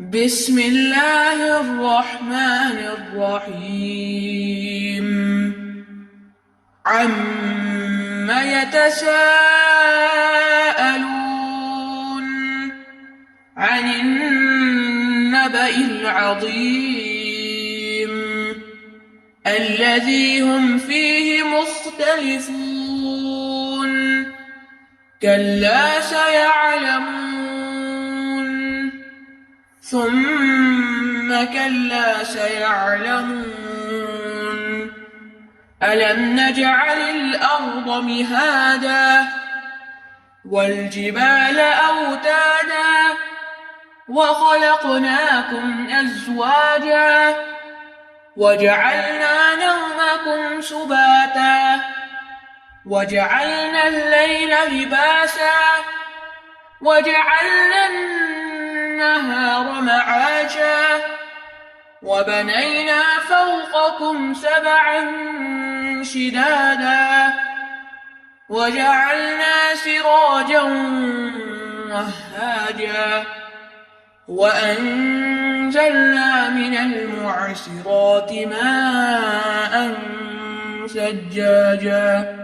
بسم الله الرحمن الرحيم. عم يتساءلون عن النبأ العظيم الذي هم فيه مختلفون. كلا سيعلمون ثم كلا سيعلمون. ألم نجعل الأرض مهادا والجبال أوتادا وخلقناكم أزواجا وجعلنا نومكم سباتا وجعلنا الليل لباسا وجعلنا النهار معاشا وبنينا فوقكم سبعا شدادا وجعلنا سراجا وهاجا وأنزلنا من المعصرات ماء ثجاجا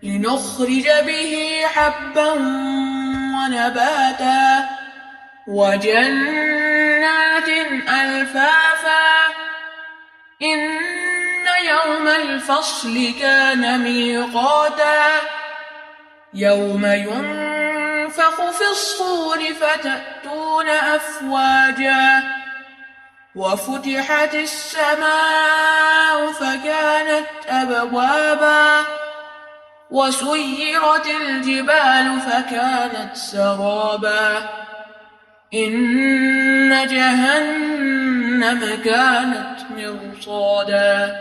لنخرج به حبا ونباتا وجنات ألفافا. إن يوم الفصل كان ميقاتا يوم ينفخ في الصور فتأتون أفواجا وفتحت السماء فكانت أبوابا وسيرت الجبال فكانت سرابا. إن جهنم كانت مرصادا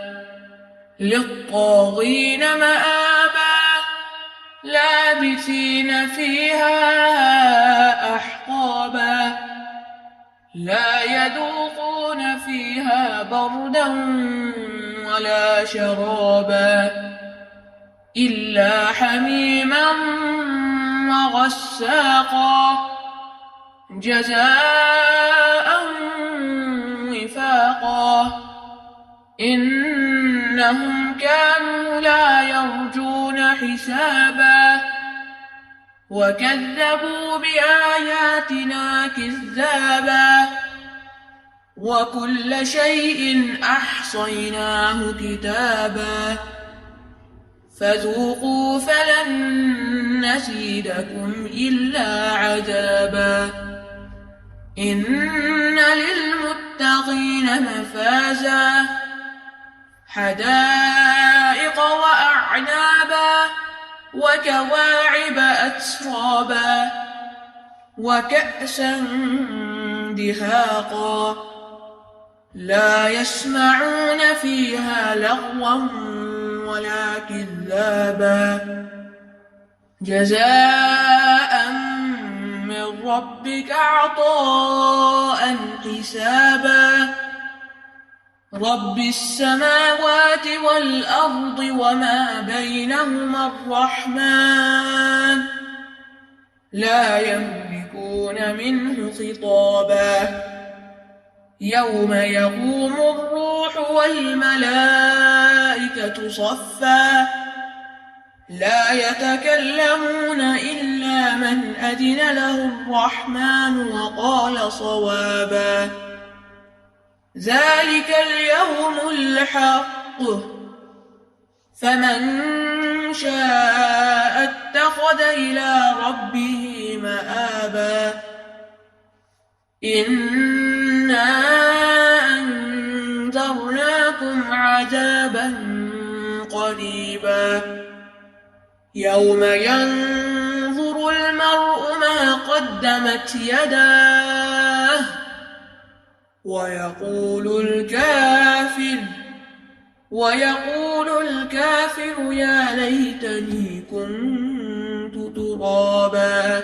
للطاغين مآبا لابثين فيها أحقابا لا يذوقون فيها بردا ولا شرابا إلا حميما وغساقا جزاء وفاقا. إنهم كانوا لا يرجون حسابا وكذبوا بآياتنا كذابا وكل شيء أحصيناه كتابا فذوقوا فلن نزيدكم إلا عذابا. إن للمتقين مفازا حدائق وأعنابا وكواعب أترابا وكأسا دهاقا لا يسمعون فيها لغوا ولا كذابا جزاء من ربك عطاء حسابا. رب السماوات والأرض وما بينهما الرحمن لا يملكون منه خطابا. يوم يقوم الروح والملائكة صفا لا يتكلمون إلا من أذن له الرحمن وقال صوابا. ذلك اليوم الحق فمن شاء اتخذ إلى ربه مآبا. إنا أنذرناكم عذابا قريبا يوم ينظر المرء ما قدمت يداه ويقول الكافر يا ليتني كنت ترابا.